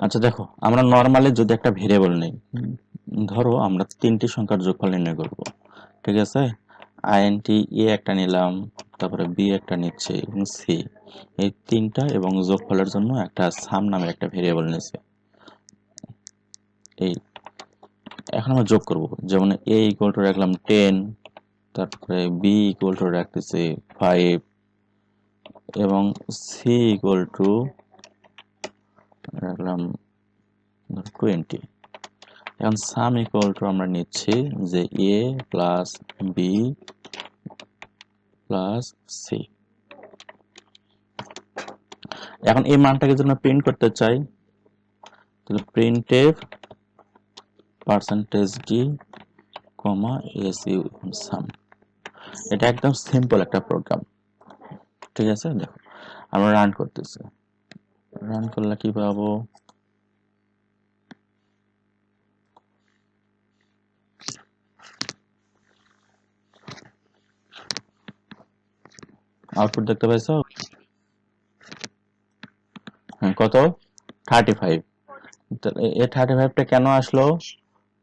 আচ্ছা দেখো, আমরা নর্মালি যদি একটা ভেরিয়েবল নেই, ধরো আমরা তিনটি সংখ্যার যোগফল নির্ণয় করব, ঠিক আছে? আইএনটি এ একটা নিলাম, তারপরে বি একটা নিচ্ছে এবং সি, এই তিনটা এবং যোগফলের জন্য একটা সাম নামের একটা ভেরিয়েবল নিচ্ছে। এই এখন আমরা যোগ করব, যেমন এ ইকুয়াল টু রাখলাম 10, তারপরে বি ইকুয়াল টু রাখতেছি 5 এবং সি ইকুয়াল টু রাখলাম 20। এখন সাম ইকুয়াল টু আমরা নিচ্ছি যে A plus B plus C. এখন এই মানটাকে যদি আমরা প্রিন্ট করতে চাই, তাহলে printf percentage D comma S U sum. এটা একদম সিম্পল একটা প্রোগ্রাম, ঠিক আছে? দেখো আমরা রান করতেছি, রান করলে কি পাবো? আউটপুট দেখতে পাইছো? হ্যাঁ, কত? 35। এই 35টা কেন আসলো?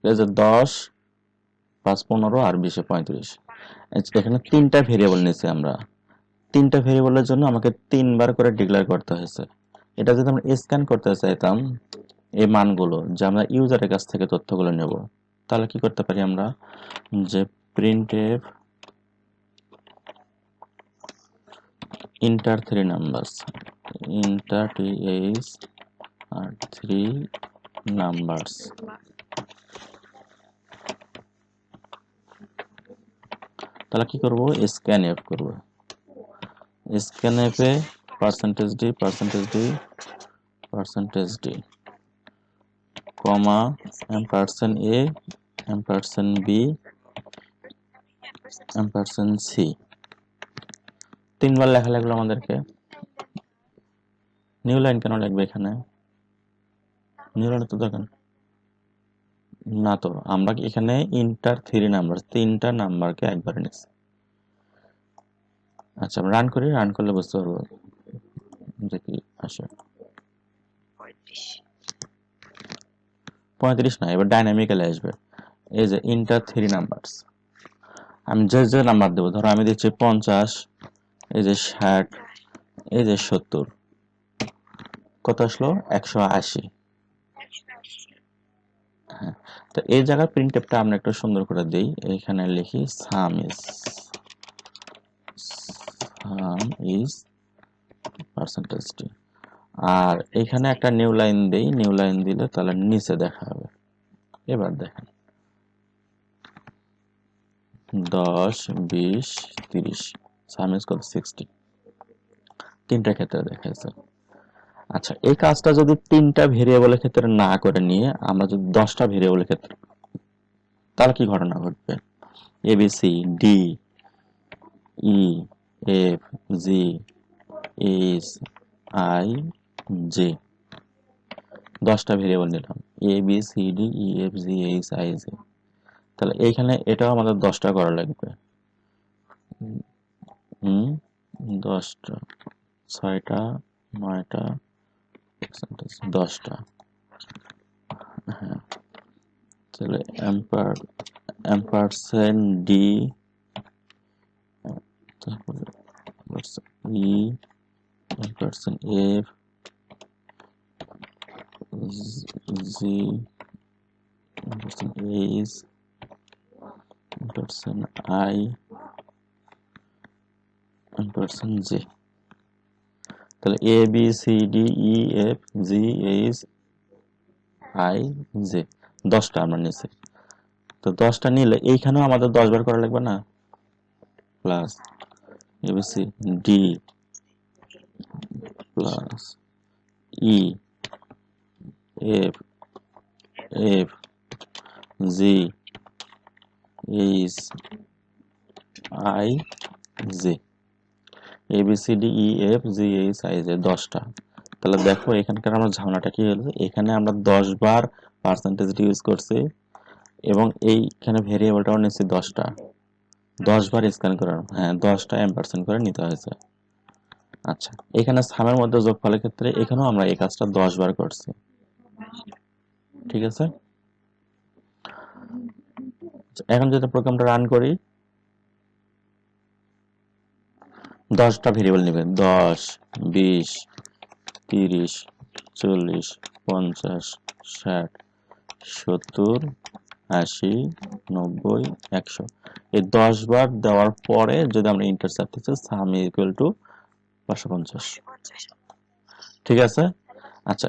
এই যে 10, 5 15 আর 20 35, এখানে তিনটা ভেরিয়েবল নিয়েছি আমরা। তিনটা ভেরিয়েবলের জন্য আমাকে তিনবার করে ডিক্লেয়ার করতে হয়েছে। এটা যদি আমরা স্ক্যান করতে চাইতাম এই মানগুলো, যে আমরা ইউজারের কাছ থেকে তথ্যগুলো নেব, তাহলে কি করতে পারি আমরা, যে printf enter three numbers, enter টিএইচ আর থ্রি নাম্বারস, তাহলে কি করব, স্ক্যান এফ করব। Scanf A percentage D percentage D percentage D comma ampersand A ampersand B ampersand C, তিনবার লেখা লাগলো আমাদেরকে। নিউ লাইন কেন লাগবে এখানে? নিউ লাইন তো দরকার না, তো আমরা এখানে ইন্টার থ্রি নাম্বার, তিনটা নাম্বারকে একবারে নিচ্ছি। আচ্ছা আমরা রান করি, রান করলে বুঝতে পারবো যে কি আসে। 35 না, এবার ডাইনামিক্যালি আসবে। এই যে ইন্টার থ্রি নাম্বারস, আমি যে যে নাম্বার দেবো, ধরো আমি দিচ্ছি 50, এই যে 60, এই যে 70, কত আসলো? 180। হ্যাঁ, তো এই জায়গায় প্রিন্টএফটা আমরা একটু সুন্দর করে দিই, এখানে লিখি সাম ইজ পার্সেন্টেজ ডি, আর এখানে একটা নিউ লাইন দেই, নিউ লাইন দিলে তাহলে নিচে দেখা হবে। এবার দেখেন 10 20 30, সাম ইজ কত? 60, তিনটা ক্ষেত্রে দেখাচ্ছে। আচ্ছা এই কাজটা যদি তিনটা ভেরিয়েবলের ক্ষেত্রে না করে নিয়ে আমরা যদি 10টা ভেরিয়েবলের ক্ষেত্রে, তাহলে কি ঘটনা ঘটবে? A B C D E F G H I J, 10টা ভেরিয়েবল নিলাম, A B C D E F G H I J, তাহলে এইখানে এটাও আমাদের 10টা করা লাগবে। হুম, 10টা, 6টা, 9টা, 10টা। হ্যাঁ, তাহলে এম্পারসেন্ট ডি, তারপরে E, ampersand F G, ampersand H, ampersand I, ampersand J. তাহলে A B C D E F G H I J, 10টা আমরা নিয়েছি। তো 10টা নিলে এইখানেও আমাদের 10 বার করা লাগবে না? Plus A B C D plus E F F G H I J, A B C D E F G H I J, 10টা। তাহলে দেখো এখানকার আমার ঝামেলাটা কি হলো, এখানে আমরা 10 বার পার্সেন্টেজ ইউজ করছি এবং এইখানে ভেরিয়েবলটাও নিচ্ছি 10টা, 10 বার স্ক্যান করার, হ্যাঁ 10টা এম্পারসেন্ট করে নিতে হয়েছে। আচ্ছা এখানে সামের মধ্যে যোগফলের ক্ষেত্রে এখানেও আমরা এই কাজটা 10 বার করছি। ঠিক আছে। এখন যদি প্রোগ্রামটা রান করি, 10টা ভেরিয়েবল নেবে, 10, 20, 30, 40, 50, 60, 70, 80, 90, 100। এই 10 বার দেওয়ার পরে যদি আমরা ইন্টার চাপ দিচ্ছি, সাম ইকুয়াল টু 550। ঠিক আছে। আচ্ছা,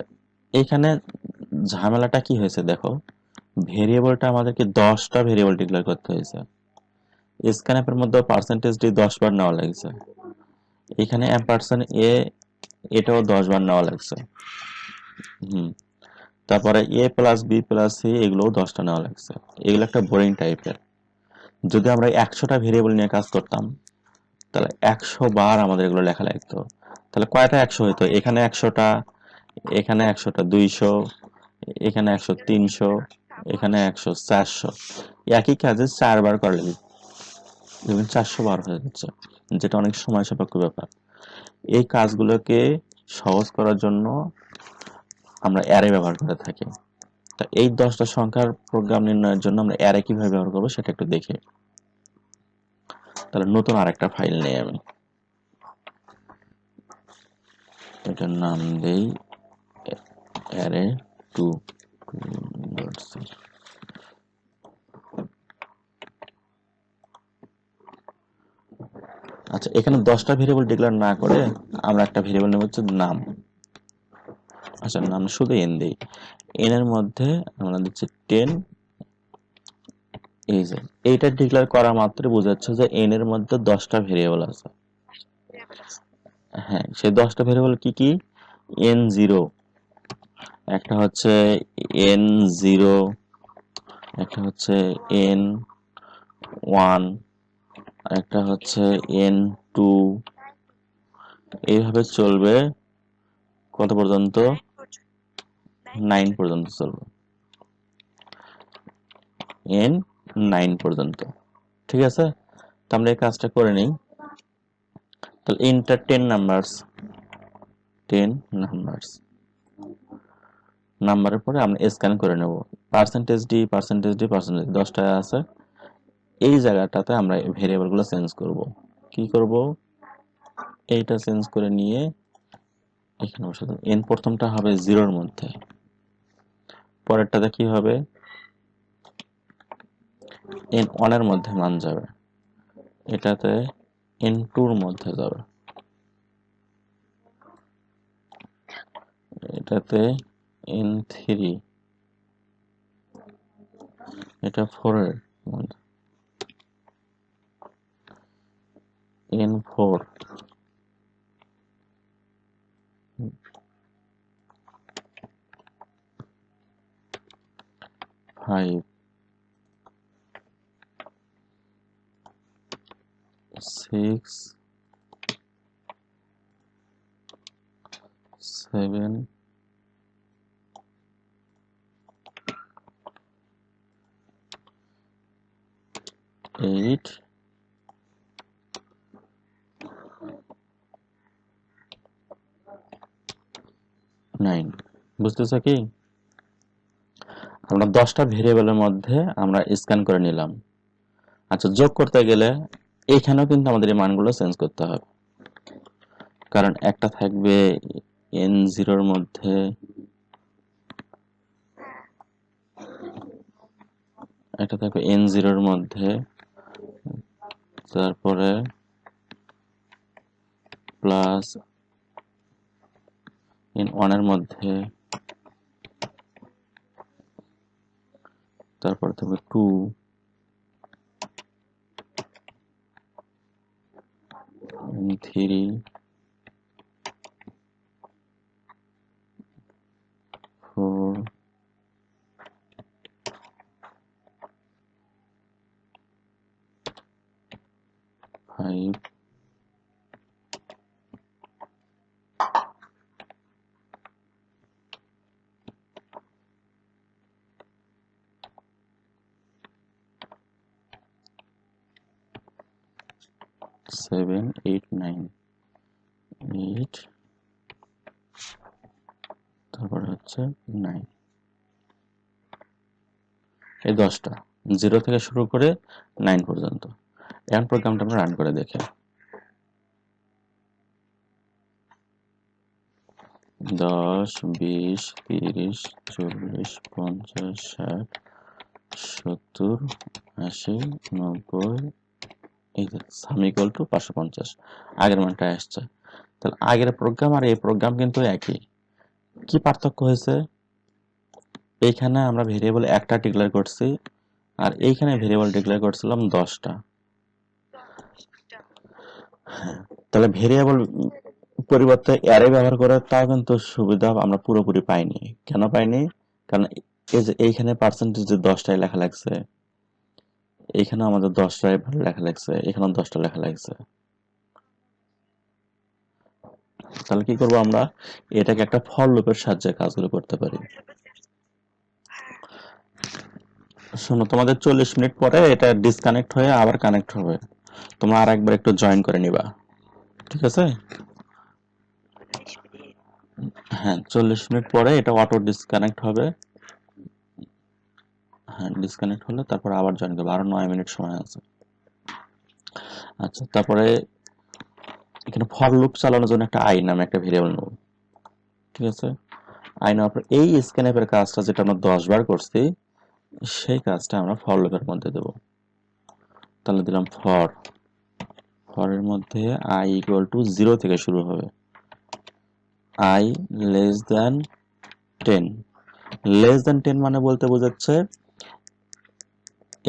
এইখানে ঝামেলাটা কি হয়েছে দেখো, ভেরিয়েবলটা আমাদেরকে 10টা ভেরিয়েবল ডিক্লেয়ার করতে হয়েছে। স্ক্যানএপের মধ্যে পার্সেন্টেজ ডি 10 বার নেওয়া লাগছে, এখানে অ্যাম্পারসেন্ট এ এটাও 10 বার নেওয়া লাগছে। তারপরে এ প্লাস বি প্লাস সি এগুলোও 10টা নেওয়া লাগছে। এগুলো একটা বোরিং টাইপের। যদি আমরা 100টা ভেরিয়েবল নিয়ে কাজ করতাম তাহলে 100 বার আমাদের এগুলো লেখা লাগতো। তাহলে কয়টা 100 হইতো, এখানে 100টা, এখানে 100টা, 200, এখানে 100, 300, এখানে 100, 400। একই কাজে 4 বার করে দেখবেন 400 বার হয়ে যাচ্ছে, যেটা অনেক সময় সাপেক্ষ ব্যাপার। এই কাজগুলোকে সহজ করার জন্য আমরা অ্যারে ব্যবহার করে থাকি। তা এই 10টা সংখ্যার প্রোগ্রাম নির্ণয়ের জন্য আমরা অ্যারে কিভাবে ব্যবহার করবো সেটা একটু দেখি। তাহলে নতুন আরেকটা ফাইল নেই, আমি এটার নাম দেই array2. আচ্ছা, এখানে 10টা ভেরিয়েবল ডিক্লেয়ার না করে আমরা একটা ভেরিয়েবল নেব হচ্ছে নাম। আচ্ছা, নাম শুধু n দেই, n এর মধ্যে আমরা দিচ্ছি 10। এই যে এইটা ডিক্লেয়ার করা মাত্র বোঝাচ্ছে যে n এর মধ্যে 10টা ভেরিয়েবল আছে। হ্যাঁ, সেই 10টা ভেরিয়েবল কি কি, n0, একটা হচ্ছে n0, একটা হচ্ছে n1, একটা হচ্ছে n2, এইভাবে চলবে কত পর্যন্ত, 9 পর্যন্ত চলবে, n9 পর্যন্ত। ঠিক আছে, তো আমরা এই কাজটা করে নিই। তাহলে ইন্টার 10 নাম্বারস, 10 নাম্বারস, নাম্বারের পরে আমরা স্ক্যান করে নেব। Percentage D percentage D percentage 10টা আছে, এই জায়গাটাতে আমরা ভেরিয়েবলগুলো চেঞ্জ করব। কি করব, এইটা চেঞ্জ করে নিয়ে এখানে বসে দেব। n প্রথমটা হবে 0 এর মধ্যে, পরেরটাতে কি হবে, n1 এর মধ্যে মান যাবে, এটাতে n2 এর মধ্যে যাবে, এটাতে n3, এটা 4 এর মধ্যে, n4, 5, 6, 7, 8, 9। বুঝতেছ কি, আমরা 10টা ভেরিয়েবলের মধ্যে আমরা স্ক্যান করে নিলাম। আচ্ছা, যোগ করতে গেলে এখানেও কিন্তু আমাদের এই মানগুলো চেঞ্জ করতে হবে, কারণ একটা থাকবে n0 এর মধ্যে, একটা থাকবে n0 এর মধ্যে, তারপরে প্লাস n1 এর মধ্যে, তারপরে থাকবে 2, n3, 4, 5, 7, 8, 9, 8, তারপরে হচ্ছে 9। এই 10টা 0 থেকে শুরু করে 9 পর্যন্ত। এখন প্রোগ্রামটা আমরা রান করে দেখি। 10, 20, 30, 40, 50, 60, 70, 80, 90, এই যে সাম ইকুয়াল টু 550 আগের মানটা আসছে। তাহলে আগের প্রোগ্রাম আর এই প্রোগ্রাম কিন্তু একই। কি পার্থক্য হয়েছে? এইখানে আমরা ভেরিয়েবল একটা ডিক্লেয়ার করছি আর এইখানে ভেরিয়েবল ডিক্লেয়ার করছিলাম 10টা। তাহলে ভেরিয়েবল পরিবর্তে অ্যারে ব্যবহার করে তাও কিন্তু সুবিধা আমরা পুরোপুরি পাইনি। কেন পাইনি? কারণ এই যে এইখানে পার্সেন্টেজ 10টায় লেখা লাগছে, এইখানে আমাদের 10টায় লেখা লাগছে, এখানেও 10টা লেখা লাগছে। তাহলে কি করব আমরা? এটাকে একটা ফর লুপের সাহায্যে কাজগুলো করতে পারি। শোনো, তোমাদের 40 মিনিট পরে এটা ডিসকানেক্ট হয়ে আবার কানেক্ট হবে। তোমরা আর একবার একটু জয়েন করে নিবা, ঠিক আছে? হ্যাঁ, 40 মিনিট পরে এটা অটো ডিসকানেক্ট হবে। হ্যাঁ, ডিসকানেক্ট হলে তারপর আবার জয়েন করবে, আরো 9 মিনিট সময় আছে। আচ্ছা, তারপরে এখানে ফর লুপ চালানোর জন্য একটা আই নামে একটা ভেরিয়েবল নেব, ঠিক আছে? আই নেওয়ার পর এই স্ক্যানএপের কাজটা যেটা আমরা 10 বার করছি সেই কাজটা আমরা ফর লুপের মধ্যে দেব। তাহলে দিলাম ফর, ফরের মধ্যে আই ইকুয়াল টু 0 থেকে শুরু হবে, I less than 10। Less than 10 মানে বলতে বোঝাচ্ছে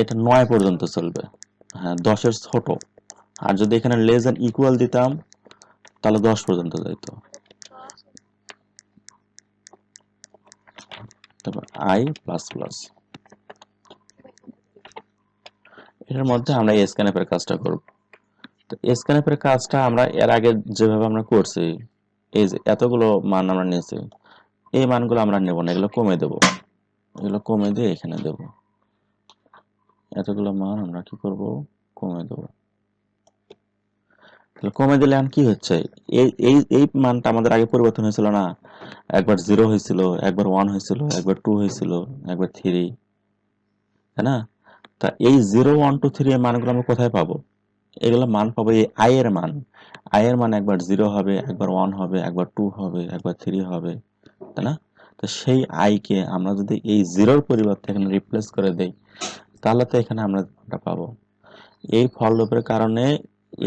এটা 9 পর্যন্ত চলবে। হ্যাঁ, 10-এর ছোট। আর যদি এখানে লেস দ্যান ইকুয়াল দিতাম তাহলে 10 পর্যন্ত যাইতো। তারপর আই প্লাস প্লাস, এটার মধ্যে আমরা এই স্ক্যানএপের কাজটা করব। তো স্ক্যানএপের কাজটা আমরা এর আগে যেভাবে আমরা করছি, এই যে এতগুলো মান আমরা নিয়েছি, এই মানগুলো আমরা নেব না, এগুলো কমে দেব, এগুলো কমে দিয়ে এখানে দেব। এতগুলো মান আমরা কি করব? কমে দেব। তাহলে কমে দিলে এখন কি হচ্ছে? এই এই এই মানটা আমাদের আগে পরিবর্তন হয়েছিল না? একবার 0 হয়েছিল, একবার 1 হয়েছিল, একবার 2 হয়েছিল, একবার 3, তাই না? তা এই 0, 1, 2, 3 এর মানগুলো আমরা কোথায় পাবো? এগুলো মান পাবো এই আই এর মান। আই এর মান একবার 0 হবে, একবার 1 হবে, একবার 2 হবে, একবার 3 হবে, তাই না? তো সেই আই কে আমরা যদি এই 0-র পরিবর্তে এখানে রিপ্লেস করে দেই তাহলে তো এখানে আমরা পাবো। এই ফর লুপের কারণে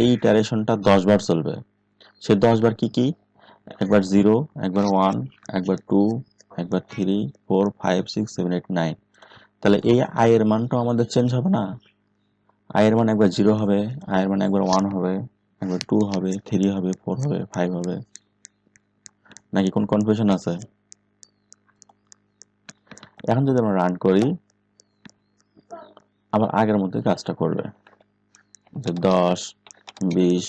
এই ইটারেশনটা 10 বার চলবে। সে 10 বার কি কি? একবার 0, একবার 1, একবার 2, একবার 3, 4, 5, 6, 7, 8, 9। তাহলে এই আই এর মানটাও আমাদের চেঞ্জ হবে না? আই এর মান একবার 0 হবে, আই এর মান একবার 1 হবে, একবার 2 হবে, 3 হবে, 4 হবে, 5 হবে। নাকি কোন কনফিউশন আছে? এখন যদি আমরা রান করি আবার আগের মধ্যে কাজটা করবে, যে 10, 20,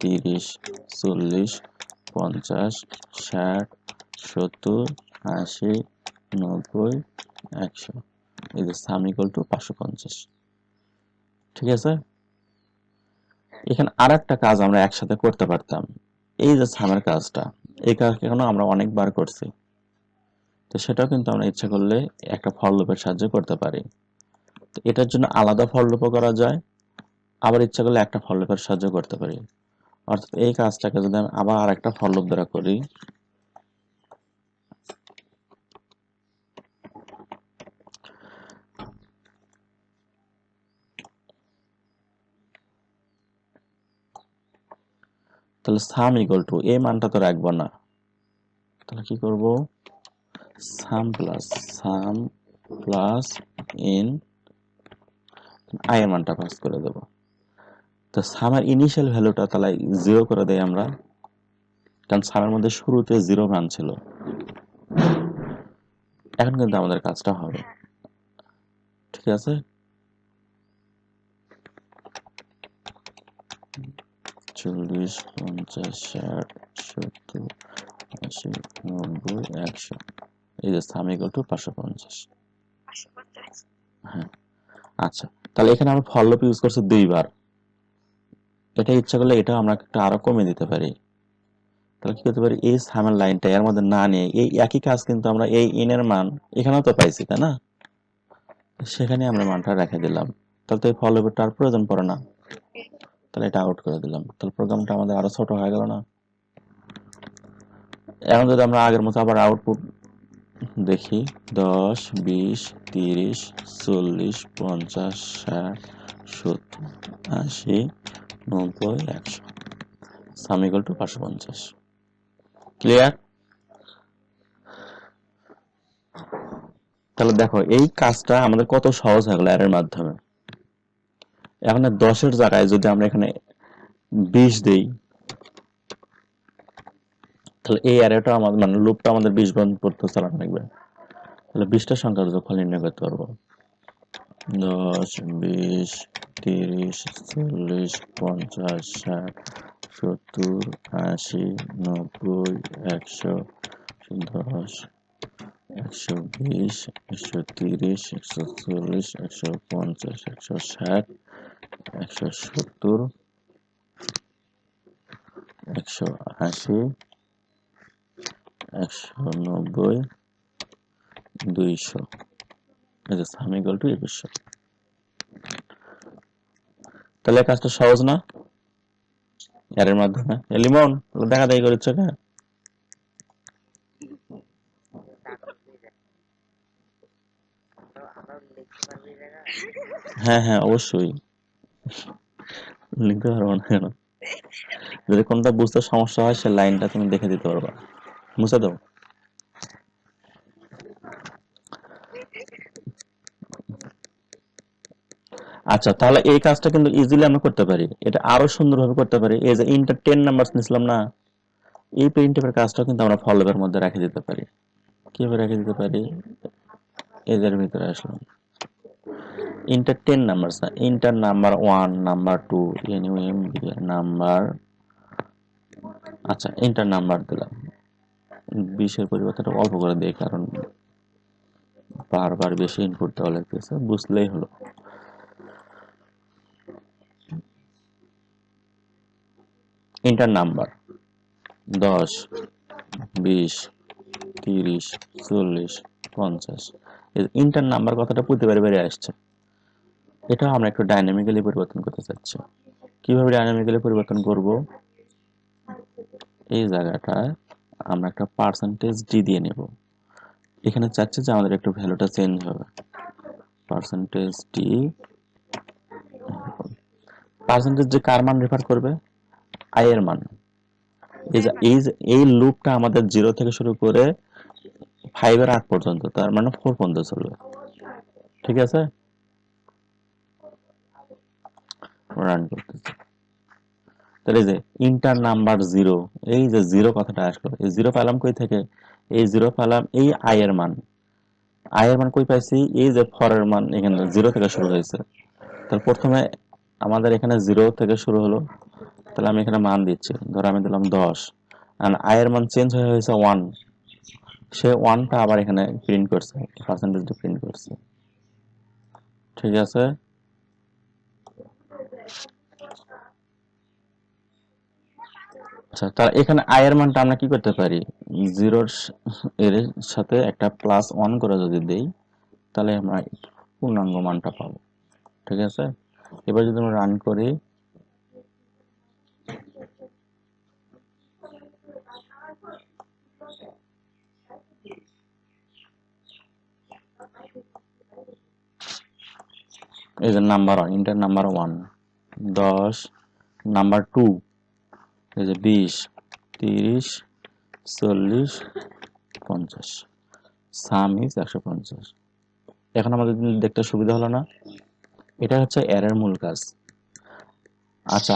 30, 40, 50, 60, 70, 80, 90, 100। এই যে সাম ইকুয়াল টু 550, ঠিক আছে? এখানে আর একটা কাজ আমরা একসাথে করতে পারতাম। এই যে সামের কাজটা, এই কাজ কেন আমরা অনেকবার করছি, তো সেটাও কিন্তু আমরা ইচ্ছা করলে একটা ফর লুপের সাহায্যে করতে পারি। তো এটার জন্য আলাদা ফর লুপও করা যায়, আবার ইচ্ছা করলে একটা ফর লুপের সাহায্যে করতে পারি। অর্থাৎ এই কাজটাকে যদি আমি আবার আরেকটা ফর লুপ দ্বারা করি, তাহলে সাম ইকুয়াল টু এই মানটা তো রাখবো না, তাহলে কি করব? সাম প্লাস ইন আই এর মানটা পাস করে দেব। তো সামের ইনিশিয়াল ভ্যালুটা তাহলে 0 করে দেই আমরা, কারণ সামের মধ্যে শুরুতে 0 মান ছিল। এখন কিন্তু আমাদের কাজটা হবে, ঠিক আছে? 40, 50, 60, 70, 80, 90, 100। এই যে সাম ইকুয়াল টু 550। হ্যাঁ, আচ্ছা, তাহলে এখানে আমরা ফর লুপ ইউজ করছি 2 বার। এটা ইচ্ছা করলে এটা আমরা একটা আরো কমে দিতে পারি। তাহলে কি করতে পারি? এই সামের লাইনটা এর মধ্যে না নিয়ে এই একই কাজ কিন্তু আমরা এই ইন এর মান এখানেও তো পাইছি, তাই না? সেখানে আমরা মানটা রেখে দিলাম। তাহলে তো এই ফল লুপের আর প্রয়োজন পড়ে না, তাহলে এটা আউট করে দিলাম। তাহলে প্রোগ্রামটা আমাদের আরো ছোট হয়ে গেল না? এখন যদি আমরা আগের মতো আবার আউটপুট দেখি, 10, 20, 30, 40, 50, 60, 70, 80, 90, 100, সাম ইকুয়াল টু 550। ক্লিয়ার? তাহলে দেখো এই কাজটা আমাদের কত সহজ হয়ে গেল এর মাধ্যমে। এখন 10-এর জায়গায় যদি আমরা এখানে 20 দেই, তাহলে এই অ্যারেটা আমাদের মানে লুপটা আমাদের 20 পর্যন্ত চালানো লাগবে। তাহলে 20টা সংখ্যার যোগফল নির্ণয় করতে পারবো। 10, 20, 30, 40, 50, 60, 70, 80, 90, 100, 10, 120, 130, 140, 150, 160, 170, 180, 190, 200। এই যে সাম ইকুয়াল টু 2100। তাহলে কাজটা সহজ না এর মাধ্যমে? লিমন দেখা দেখি করেছো না? হ্যাঁ হ্যাঁ অবশ্যই লিখতে পারবো না কেন? যদি কোনটা বুঝতে সমস্যা হয় সে লাইনটা তুমি দেখে দিতে পারবা, মুছে দাও। আচ্ছা তাহলে এই কাজটা কিন্তু ইজিলি আমরা করতে পারি, এটা আরো সুন্দরভাবে করতে পারি। এই যে ইন্টার 10 নাম্বার নিছিলাম না, এই প্রিন্টফের কাজটা কিন্তু আমরা ফর লুপের মধ্যে রেখে দিতে পারি। কিভাবে রেখে দিতে পারি? এদের ভিতরে আসলাম, ইন্টার 10 নাম্বার না, ইন্টার নাম্বার 1, নাম্বার 2, এনইউএম নাম্বার, আচ্ছা ইন্টার নাম্বার দিলাম। 20-এর পরিবর্তে অল্প করে দিই, কারণ বারবার বেশি ইনপুট দেওয়া লাগতেছে, বুঝলেই হলো। Inter number 10, 20, 30, 40, 50। ইন্টার নাম্বার কথাটা প্রতিবার বেড়ে আসছে। এটা আমরা একটু ডাইনামিক্যালি পরিবর্তন করতে চাচ্ছি। কিভাবে ডাইনামিক্যালি পরিবর্তন করব? এই জায়গাটায় আমরা একটা পার্সেন্টেজ ডি দিয়ে নেব। এখানে চাচ্ছি যে আমাদের একটু ভ্যালুটা চেঞ্জ হবে। পার্সেন্টেজ ডি, পার্সেন্টেজ ডি কার মান রেফার করবে? আই এর মান। এই লুপটা আমাদের 0 থেকে শুরু করে 5 এর আগ পর্যন্ত, তার মানে 4 পর্যন্ত চলবে। ঠিক আছে, রান করতেছি। তাহলে যে ইন্টার নাম্বার 0, এই যে 0 কথাটা আসলো, এই 0 পেলাম কই থেকে? এই 0 পেলাম এই আই এর মান। আই এর মান কই পাইছি? এই যে ফর এর মান এখানে 0 থেকে শুরু হয়েছে। তাহলে প্রথমে আমাদের এখানে 0 থেকে শুরু হলো, তাহলে আমি এখানে মান দিচ্ছি, ধরো আমি দিলাম 10, আর আই এর মান চেঞ্জ হয়ে হয়েছে 1, সে 1টা আবার এখানে প্রিন্ট করছে, পার্সেন্টেজটা প্রিন্ট করছে। ঠিক আছে, আচ্ছা তাহলে এখানে আই এর মানটা আমরা কি করতে পারি? 0 এর সাথে একটা +1 করে যদি দেই, তাহলে আমরা পূর্ণাঙ্গ মানটা পাবো। ঠিক আছে, এবার যদি আমরা রান করি, এই যে নাম্বার 1, ইন্টার নাম্বার 1, 10, নাম্বার 2, এই যে 20, 30, 40, 50, সাম ইজ 150। এখন আমাদের দেখতে সুবিধা হলো না? এটা হচ্ছে অ্যারের মূল কাজ। আচ্ছা